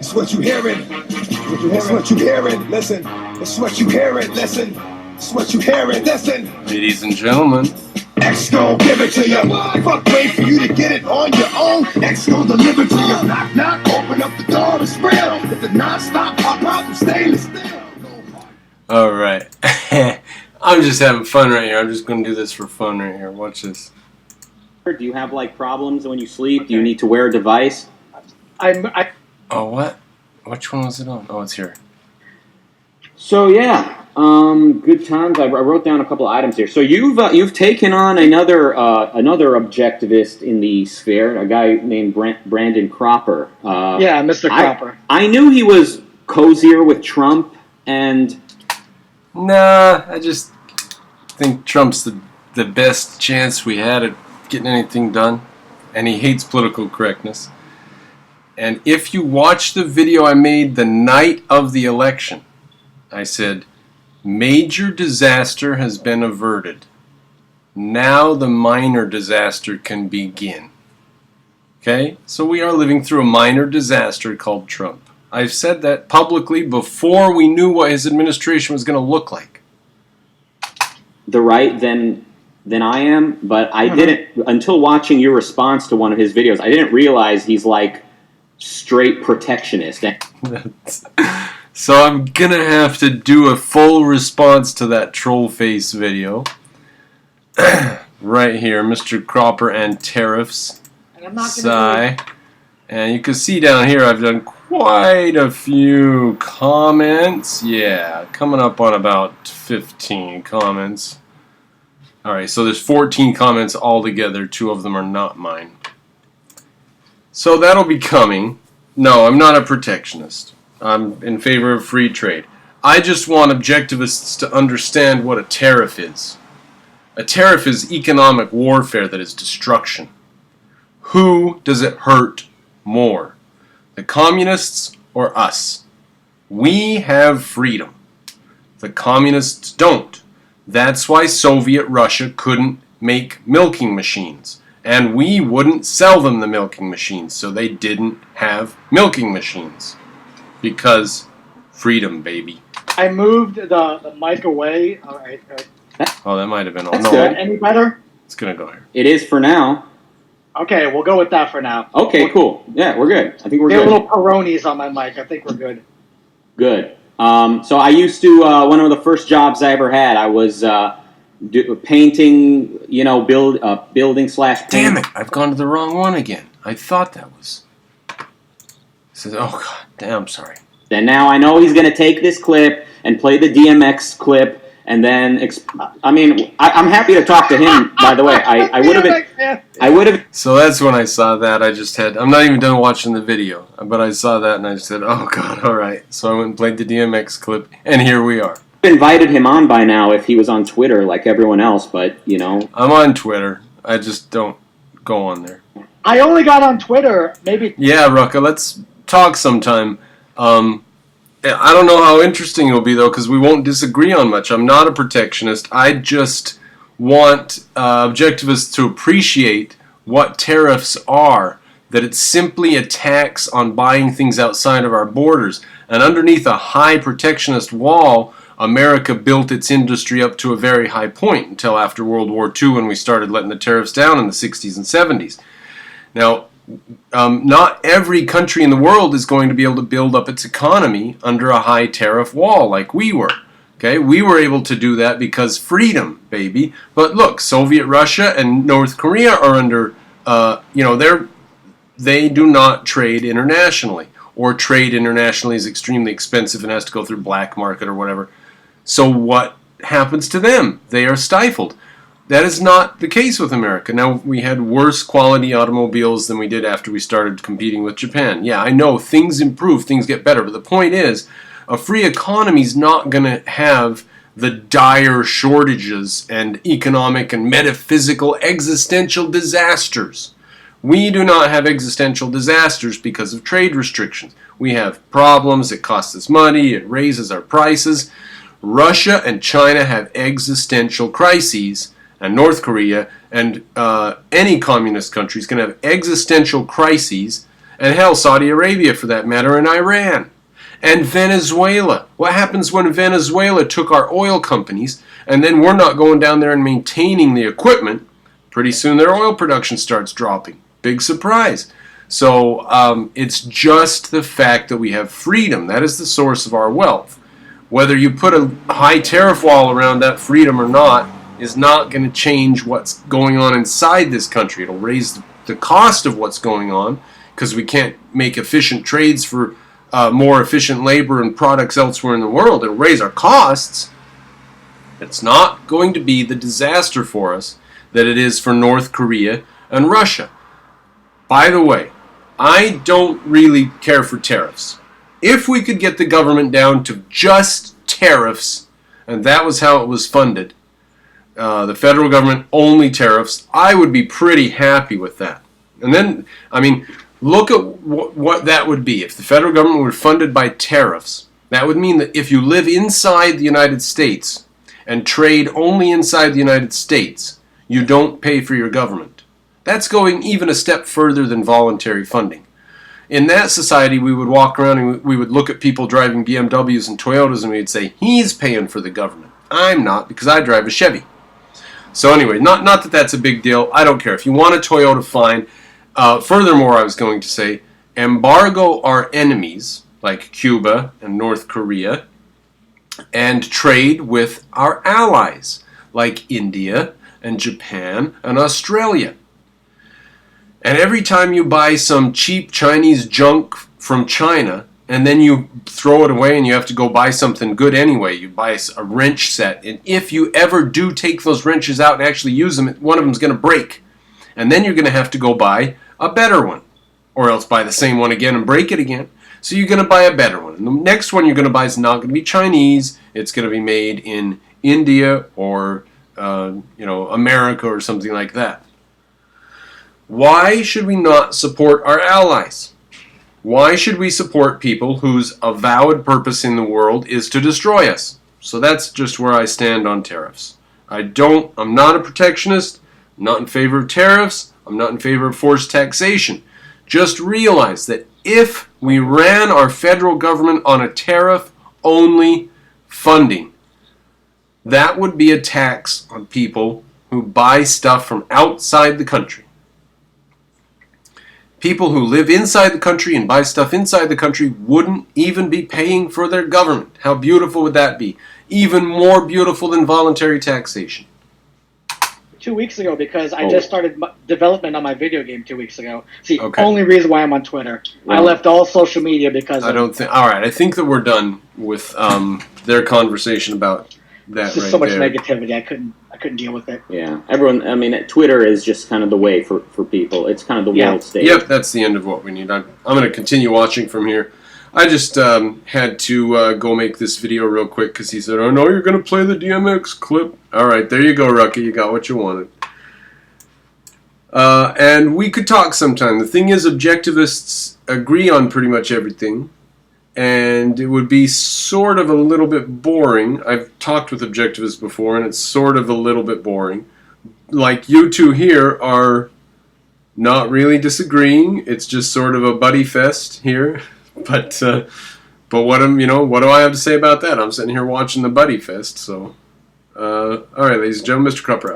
It's what you hearing. It's what you hearing. Listen. It's what you hearing. Listen. It's what you hearing. Listen. Ladies and gentlemen. X gon' give it to you. Fuck, wait for you to get it on your own. X gon' deliver to you. Knock, knock, open up the door, it's real. If the non-stop pop out, I'm stainless steel. All right. I'm just having fun right here. I'm just going to do this for fun right here. Watch this. Do you have like problems when you sleep? Do you need to wear a device? Oh, what? Which one was it on? Oh, it's here. So yeah, good times. I wrote down a couple of items here. So you've taken on another objectivist in the sphere, a guy named Brandon Cropper. Yeah, Mr. Cropper. I knew he was cozier with Trump, and nah, I just think Trump's the best chance we had at getting anything done, and he hates political correctness. And if you watch the video I made the night of the election, I said, major disaster has been averted. Now the minor disaster can begin. Okay? So we are living through a minor disaster called Trump. I've said that publicly before we knew what his administration was going to look like. The right than I am, but I didn't, until watching your response to one of his videos, I didn't realize he's like straight protectionist. So I'm going to have to do a full response to that troll face video. Right here, Mr. Cropper and tariffs. And I'm not Sigh. And you can see down here I've done quite a few comments. Yeah, coming up on about 15 comments. Alright, so there's 14 comments altogether. 2 of them are not mine. So that'll be coming. No, I'm not a protectionist. I'm in favor of free trade. I just want objectivists to understand what a tariff is. A tariff is economic warfare that is destruction. Who does it hurt more? The communists or us? We have freedom. The communists don't. That's why Soviet Russia couldn't make milking machines. And we wouldn't sell them the milking machines, so they didn't have milking machines. Because freedom, baby. I moved the mic away. All right. Oh, that might have been all. That's No, good. Any better? it's going to go here. It is for now. Okay, we'll go with that for now. Okay, cool. Yeah, we're good. I think we're Get good. a little Peronis on my mic. I think we're good. Good. So I used to, one of the first jobs I ever had, I was painting, building / Damn it, I've gone to the wrong one again. I thought that was... Says, oh, God, damn, I'm sorry. And now I know he's going to take this clip and play the DMX clip, and then, I'm happy to talk to him, by the way. I would have... So that's when I saw that. I'm not even done watching the video, but I saw that and I said, oh, God, all right. So I went and played the DMX clip, and here we are. Invited him on by now if he was on Twitter like everyone else, but, I'm on Twitter. I just don't go on there. I only got on Twitter, maybe... Yeah, Rucka, let's talk sometime. I don't know how interesting it'll be, though, because we won't disagree on much. I'm not a protectionist. I just want objectivists to appreciate what tariffs are, that it's simply a tax on buying things outside of our borders. And underneath a high protectionist wall, America built its industry up to a very high point until after World War II when we started letting the tariffs down in the 60s and 70s. Now, not every country in the world is going to be able to build up its economy under a high tariff wall like we were. Okay, we were able to do that because freedom, baby. But look, Soviet Russia and North Korea are under, they do not trade internationally, or trade internationally is extremely expensive and has to go through black market or whatever. So what happens to them? They are stifled. That is not the case with America. Now, we had worse quality automobiles than we did after we started competing with Japan. Yeah, I know, things improve, things get better, but the point is, a free economy is not going to have the dire shortages and economic and metaphysical existential disasters. We do not have existential disasters because of trade restrictions. We have problems, it costs us money, it raises our prices. Russia and China have existential crises, and North Korea and any communist country is going to have existential crises, And hell, Saudi Arabia for that matter, and Iran. And Venezuela. What happens when Venezuela took our oil companies and then we're not going down there and maintaining the equipment? Pretty soon their oil production starts dropping. Big surprise. So it's just the fact that we have freedom. That is the source of our wealth. Whether you put a high tariff wall around that freedom or not is not going to change what's going on inside this country. It'll raise the cost of what's going on because we can't make efficient trades for more efficient labor and products elsewhere in the world. It'll raise our costs. It's not going to be the disaster for us that it is for North Korea and Russia. By the way, I don't really care for tariffs. If we could get the government down to just tariffs, and that was how it was funded, the federal government only tariffs, I would be pretty happy with that. And then, I mean, look at what that would be. If the federal government were funded by tariffs, that would mean that if you live inside the United States and trade only inside the United States, you don't pay for your government. That's going even a step further than voluntary funding. In that society, we would walk around and we would look at people driving BMWs and Toyotas and we'd say, he's paying for the government. I'm not, because I drive a Chevy. So anyway, not that that's a big deal. I don't care. If you want a Toyota, fine. Furthermore, I was going to say, embargo our enemies, like Cuba and North Korea, and trade with our allies, like India and Japan and Australia. And every time you buy some cheap Chinese junk from China, and then you throw it away and you have to go buy something good anyway, you buy a wrench set, and if you ever do take those wrenches out and actually use them, one of them is going to break. And then you're going to have to go buy a better one, or else buy the same one again and break it again. So you're going to buy a better one. And the next one you're going to buy is not going to be Chinese. It's going to be made in India or America or something like that. Why should we not support our allies? Why should we support people whose avowed purpose in the world is to destroy us? So that's just where I stand on tariffs. I'm not a protectionist. I'm not in favor of tariffs. I'm not in favor of forced taxation. Just realize that if we ran our federal government on a tariff-only funding, that would be a tax on people who buy stuff from outside the country. People who live inside the country and buy stuff inside the country wouldn't even be paying for their government. How beautiful would that be? Even more beautiful than voluntary taxation. 2 weeks ago, because I just started development on my video game 2 weeks ago. See, Okay. only reason why I'm on Twitter. I left all social media because I don't think. All right, I think that we're done with their conversation about that. it's just right so much there. negativity. I couldn't deal with it. Yeah, everyone. I mean, Twitter is just kind of the way for people. It's kind of the world stage. Yep, that's the end of what we need. I'm going to continue watching from here. I just had to go make this video real quick because he said, "Oh no, you're going to play the DMX clip." All right, there you go, Rucka. You got what you wanted. And we could talk sometime. The thing is, objectivists agree on pretty much everything, and it would be sort of a little bit boring. I've talked with objectivists before, and it's sort of a little bit boring. Like you two here are not really disagreeing. It's just sort of a buddy fest here. But what do I have to say about that? I'm sitting here watching the buddy fest. So, all right, ladies and gentlemen, Mr. Crupper out.